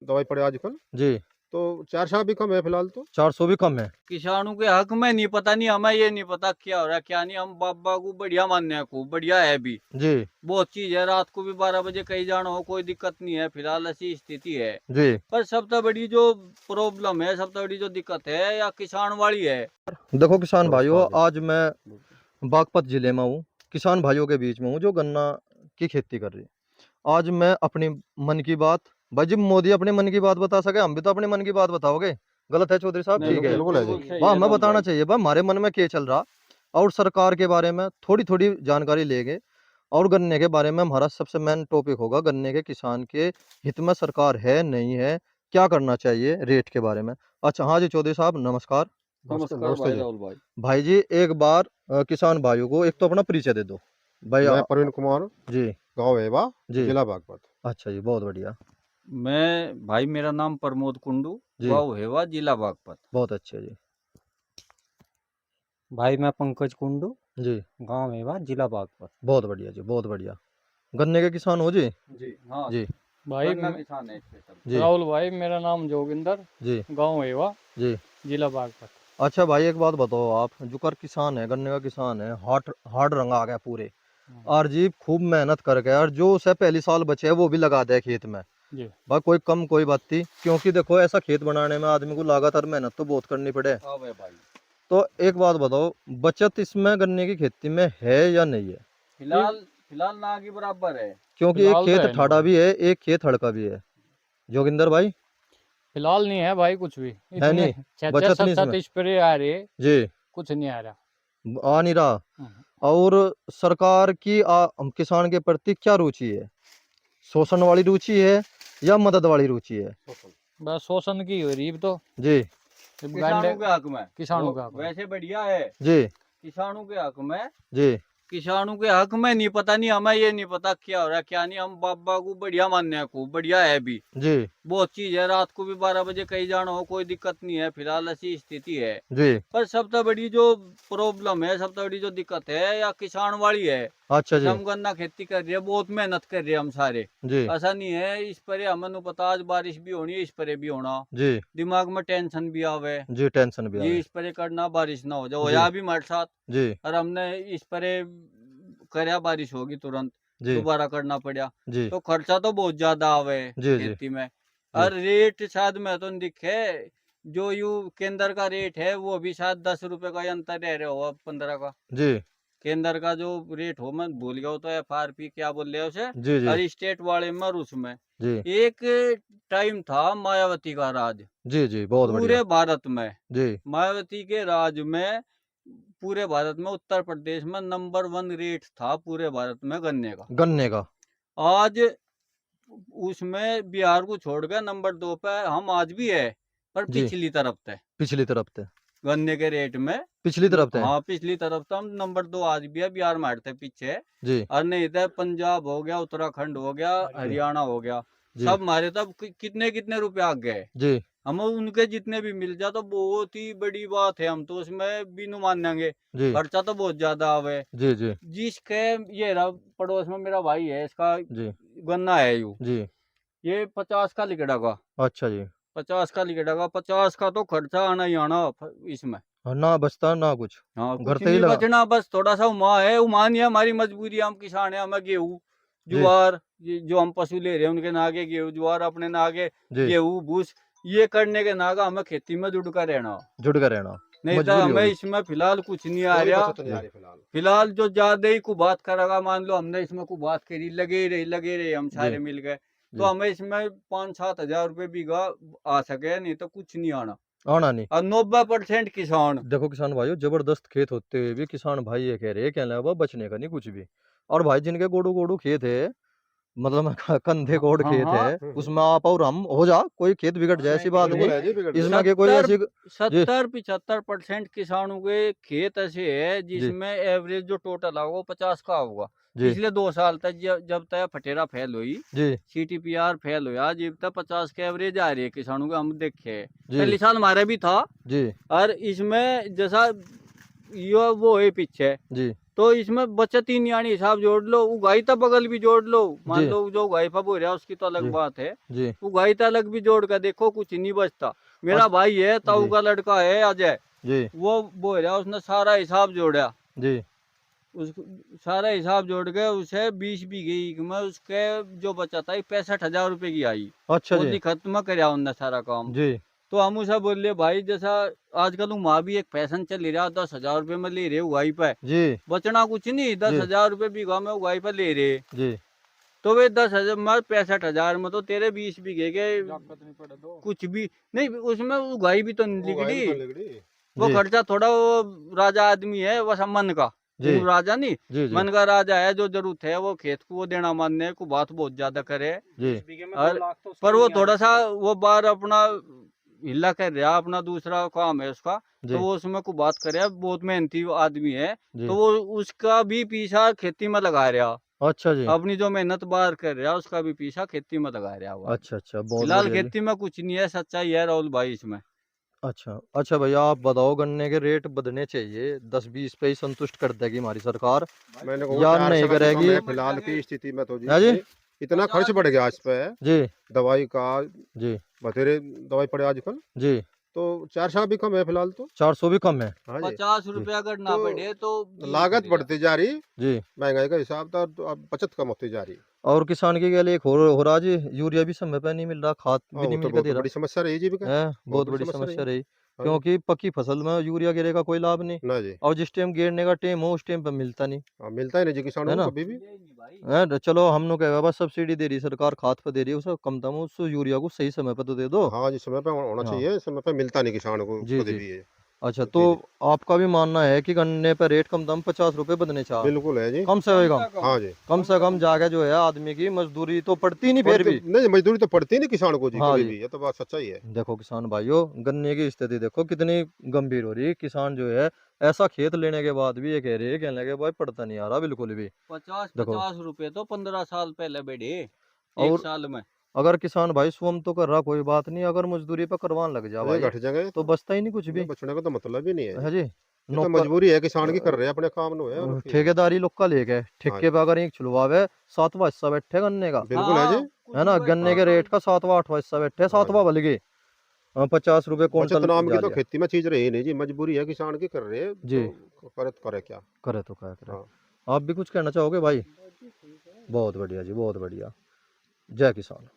दवाई पड़े आजकल, जी। तो 400 भी कम है फिलहाल तो। 400 भी कम है। किसानों के हक में नहीं पता, नहीं हमें ये नहीं पता क्या हो रहा है क्या नहीं। हम बाबा को बढ़िया मानने हैं, खूब बढ़िया है भी, जी बहुत चीज है। रात को भी 12 बजे कहीं जाना हो कोई दिक्कत नहीं है, फिलहाल ऐसी स्थिति है। जी। पर सबसे बड़ी जो प्रॉब्लम है, सबसे बड़ी जो दिक्कत है या किसान वाली है। देखो किसान भाइयों, नमस्कार। आज मैं बागपत जिले में हूँ, किसान भाइयों के बीच में हूँ जो गन्ना की खेती कर रही है। आज मैं अपनी मन की बात, भाई जब मोदी अपने मन की बात बता सके, हम भी तो अपने मन की बात बताओगे। गलत है चौधरी साहब? नहीं, ठीक है, बिल्कुल है जी। बिल्कुल सही वह है हमें राहुल बताना भाई। चाहिए, भाई हमारे मन में क्या चल रहा, और सरकार के बारे में थोड़ी थोड़ी जानकारी लेंगे। और गन्ने के बारे में हमारा सबसे मेन टॉपिक होगा, गन्ने के किसान के हित में सरकार है नहीं है, क्या करना चाहिए रेट के बारे में। अच्छा हाँ जी चौधरी साहब नमस्कार। नमस्कार नमस्ते भाई जी। राहुल भाई। भाई जी एक बार किसान भाइयों को एक तो अपना परिचय दे दो भाई। मैं प्रवीण कुमार, जी गाँव एवा, जी। जिला बागपत। अच्छा जी, बहुत बढ़िया। मैं भाई, मेरा नाम प्रमोद कुंडू, जी गाँव हेवा, जिला बागपत। बहुत अच्छे जी। भाई मैं पंकज कुंडू, जी गांव मेवा, जिला बागपत। बहुत बढ़िया जी, बहुत बढ़िया। गन्ने के किसान हो जी? जी हाँ। जी भाई गन्ना किसान है स्पेशल। जी राहुल भाई, मेरा नाम जोगिंदर, जी गांव मेवा, जी। जिला बागपत। अच्छा भाई एक बात बताओ, आप जो कर किसान है, गन्ने का किसान है, हार्ड हार्ड रंग आ गया पूरे, और जी खूब मेहनत कर गया, और जो उसे पहली साल बचे है वो भी लगा दे खेत में। जी भाई कोई कम कोई बात थी, क्योंकि देखो ऐसा खेत बनाने में आदमी को लागत और मेहनत तो बहुत करनी पड़े। हाँ भाई। तो एक बात बताओ, बचत इसमें गन्ने की खेती में है या नहीं है? फिलहाल फिलहाल ना के बराबर है। क्योंकि एक फिलहाल तो खेत है नहीं ठाड़ा भाई, भी है, एक खेत हड़का भी है। जोगिंदर भाई फिलहाल नहीं है भाई कुछ भी है इसमें। नहीं, छह छह बचत सात नहीं इसमें। सात स्प्रे आ रहे, जी कुछ नहीं आ रहा। आ नहीं रहा। हम्म। और सरकार की किसान के प्रति क्या रुचि है? शोषण वाली रुचि है या मदद वाली रुचि है? बस शोषण की हो रही अब तो। जी जब किसानों के हक में किसानों वो का हक में। वैसे बढ़िया है। जी किसानों के हक में, जी किसानों के हक में नहीं पता, नहीं हमें ये नहीं पता क्या हो रहा है क्या नहीं। हम बाबा को बढ़िया मानने हैं, खूब बढ़िया है भी, जी बहुत चीज है। रात को भी 12 बजे कहीं जाना हो कोई दिक्कत नहीं है, फिलहाल ऐसी स्थिति है। जी। पर सबसे बड़ी जो प्रॉब्लम है, सबसे बड़ी जो दिक्कत है या किसान वाली है। अच्छा जैसे जी। हम गन्ना खेती कर रहे हैं, बहुत मेहनत कर रहे हैं हम सारे। जी ऐसा नहीं है, इस पर हमें नहीं पता आज बारिश भी होनी है, इस पर भी होना। जी दिमाग में टेंशन भी आवे जी। टेंशन भी जी, आवे। इस पर करना बारिश ना हो जाए, जी होया भी हमारे साथ। जी और हमने इस पर करया, बारिश होगी तुरंत जी दोबारा करना पड़ा, जी तो खर्चा तो बहुत ज्यादा आवे जी जी खेती में। जी और रेट शायद मैं तो नहीं दिखे, जो यू केंद्र का रेट है वो भी शायद 10 रुपए का ही अंतर रह रहा होगा, 15 का। जी केंद्र का जो रेट हो, मैं भूल गया, हो तो FRP क्या बोल रहे हैं उसे। जी जी और स्टेट वाले में और उसमें जी एक टाइम था मायावती का राज जी जी। बहुत बढ़िया। पूरे भारत में। जी मायावती के राज में पूरे भारत में उत्तर प्रदेश में नंबर 1 रेट था पूरे भारत में गन्ने का। गन्ने का। आज उसमें बिहार को छोड़ के नंबर 2 पे हम आज भी है, पर जी पिछली तरफ थे पिछली तरफ थे। गन्ने के रेट में। पिछली तरफ थे। हाँ, पिछली तरफ तो हम नंबर 2 आज भी है, बिहार में हटते पीछे। जी और नहीं तो पंजाब हो गया, उत्तराखंड हो गया, हरियाणा हो गया, जी सब हमारे तब कितने कितने रुपए आ गए। जी हम उनके जितने भी मिल जाए तो बहुत ही बड़ी बात है, हम तो उसमें भी नहीं मानेंगे। जी खर्चा तो बहुत ज्यादा आवे। जी जी जिसके ये रहा पड़ोस में मेरा भाई है, इसका जी गन्ना है यू, जी। ये 50 का लिकड़ा, अच्छा जी। 50 का लिकड़ा, 50 का तो खर्चा आना ही आना इसमें। और ना बचता ना कुछ, हाँ, घर कुछ से ही नहीं लगा। बचना, बस थोड़ा सा उमा है, उमा नहीं है हमारी मजबूरी, हम किसान है, हमें गेहूँ जी ज्वार, जो हम पशु ले रहे हैं उनके नागे गेहूँ ज्वार, अपने नागे जी। गेहूँ भूस, ये करने के नागा हमें खेती में जुड़ कर रहना। जुड़ कर रहना नहीं तो मजबूरी हमें होगी। इसमें फिलहाल कुछ नहीं आ कोई रहा। बचत नहीं आ रही फिलहाल। फिलहाल जो ज्यादा ही को बात करेगा, मान लो हमने इसमें को बात करी, लगे रहे हम जी सारे मिल गए, तो जी। हमें इसमें 5-7 हजार रुपये बीघा आ सके, नहीं तो कुछ नहीं आना। आना नहीं। और 90% किसान। देखो किसान भाइयों, जबरदस्त खेत होते हुए भी किसान भाई ये कह रहे हैं, कहने लगा बचने का नहीं कुछ भी। और भाई जिनके गोडू गोडू खेत है, मतलब कंधे हाँ कोड हाँ खेत हाँ। है, उसमें आप और हम हो जा, कोई खेत बिगड़ जाए ऐसी बात बिल्कुल नहीं। है जी, बिगड़ इसमें जाए। के कोई ऐसी। जी 70-75% किसानों के खेत ऐसे है जी जिसमें एवरेज जो टोटल होगा वो 50 का होगा। जी पिछले 2 साल तक जब तक फटेरा फेल हुई, जी CTPR फेल हुआ, जब तक 50 के एवरेज आ रही है किसानों के, हम देखे है। जी पहले साल हमारा भी था। जी और इसमें जैसा ये वो है पीछे, जी तो इसमें बचत ही नहीं आनी, हिसाब जोड़ लो, उगाई तो बगल भी जोड़ लो, मान जी। लो जो उगाई फब हो रहा है उसकी तो अलग जी। बात है, जी। उगाई तो अलग भी जोड़ कर देखो कुछ नहीं बचता। मेरा अच्छा। भाई है ताऊ जी। का लड़का है अजय, जी। वो बो रहा उसने सारा हिसाब जोड़ा, जी। उस सारा हिसाब जोड़ के उसे 20 बीघे में उसके जो बचा था 65,000 रुपए की आई। अच्छा वो जी। दी खत्म करया उनने सारा काम। जी। तो हम उसे बोले भाई जैसा आजकल वहाँ भी एक फैशन चल रहा, 10,000 रुपये में ले रहे उगाई पे, जी। बचना कुछ नहीं, जी। 10,000 रुपये बीघा में उगाई पे ले रहे। जी। तो वे 10,000 में 65,000 में तो तेरे 20 बीघे के कुछ भी नहीं, उसमें उगाई भी तो नहीं वो गाय भी लिगड़ी। तो लिगड़ी। वो जी। खर्चा थोड़ा वो राजा आदमी है, वो सब मन का, जी। वो राजा नहीं, जी। जी। मन का राजा है, जो जरूरत है वो खेत को वो देना मानने को बात बहुत ज्यादा करे। जी। और पर वो थोड़ा सा वो बार अपना हिला कर रहा, अपना दूसरा काम है उसका, तो जी। वो उसमें को बात करे, बहुत मेहनती आदमी है, जी। तो वो उसका भी पीछा खेती में लगा रहा, अच्छा जी। अपनी जो मेहनत बाहर कर रहा उसका भी पीछा खेती में लगा रहा हुआ। अच्छा, अच्छा, बहुत फिलहाल बढ़िया जी। खेती में कुछ नहीं है, सच्चाई है राहुल भाई इसमें। अच्छा, अच्छा भैया आप बताओ गन्ने के रेट बढ़ने चाहिए, 10-20 पे ही संतुष्ट कर देगी हमारी सरकार मैंने कहा या 4 नहीं का भी कम करेगी? है फिलहाल की स्थिति में तो जी। है जी? नहीं, इतना खर्च बढ़ गया इस पे, जी। दवाई का जी। बथेरे दवाई पड़े आजकल, जी। तो 4 भी कम है फिलहाल तो। 400 भी कम है। हाँ जी। 50 जी। रुपया अगर ना तो बढ़े तो जी लागत बढ़ बढ़ती जा रही, जी। महंगाई का हिसाब था, तो अब बचत कम होती जा रही। और किसान के लिए एक हो रहा जी, यूरिया भी समय पे नहीं मिल रहा, खाद भी हाँ, नहीं वो तो मिल के बहुत दे बड़ी रहा समस्या रही जीविका, है, बहुत बहुत बड़ी बड़ी समस्या समस्या रही। रही, हाँ जी। क्योंकि पकी फसल में यूरिया गिरेगा कोई लाभ नहीं, ना जी। और जिस टाइम गिरने का टाइम हो उस टाइम पे मिलता नहीं, हाँ, मिलता ही नहीं जी किसानों है को ना? कभी भी। भाई। चलो हम लोग क्या बस सब्सिडी दे रही सरकार, खाद पे दे रही है, उसे कम दाम उस यूरिया को सही समय पे तो दे दो। हाँ जी, समय पे होना हाँ। चाहिए, समय पे मिलता नहीं किसान को जी। कभी जी। भी ये। अच्छा, तो जी जी, आपका भी मानना है कि गन्ने पे रेट कम दाम 50 रुपए बदने चाह, बिल्कुल है जी। कम से कम, हाँ जी। कम से कम जाके जो है आदमी की मजदूरी तो पड़ती नहीं फिर पड़ती भी। नहीं, मजदूरी तो पड़ती नहीं किसान को जी हाँ कभी जी। भी, ये तो बात सच्चाई है। देखो किसान भाइयों, गन्ने की स्थिति देखो कितनी गंभीर हो रही है, किसान जो है ऐसा खेत लेने के बाद भी ये कह रहे हैं, कहने के भाई पड़ता नहीं आ रहा बिल्कुल भी। 50 देखो 50 रुपए तो 15 साल पहले बढ़े, एक और साल में। अगर किसान भाई स्वयं तो कर रहा कोई बात नहीं, अगर मजदूरी पे करवाने लग जा ये भाई घट जाएंगे तो बचता ही नहीं कुछ ये भी, बचने का तो मतलब ही नहीं है जी। है जी। ये तो नौकर मजबूरी है किसान की, कर रहे हैं अपने काम नो है उनकी। ठेकेदारी लोग का लेके हाँ ठेके पे अगर एक छुड़वावे 7वां हिस्सा बैठे गन्ने का, हाँ बिल्कुल है जी। हाँ, कुछ है ना, भी बैठता गन्ने हाँ के तो रेट का 7वां 8वां हिस्सा बैठे, हाँ 7वां जी। बल्कि 50 रुपए बचत क्विंटल नाम की जा तो लिया। खेती में चीज रही नहीं जी, मजबूरी है किसान की, कर रहे हैं जी। तो करे तो करे क्या। करे तो क्या करे। हाँ। आप भी कुछ कहना चाहोगे भाई? बहुत बढ़िया जी, बहुत बढ़िया। जय किसान।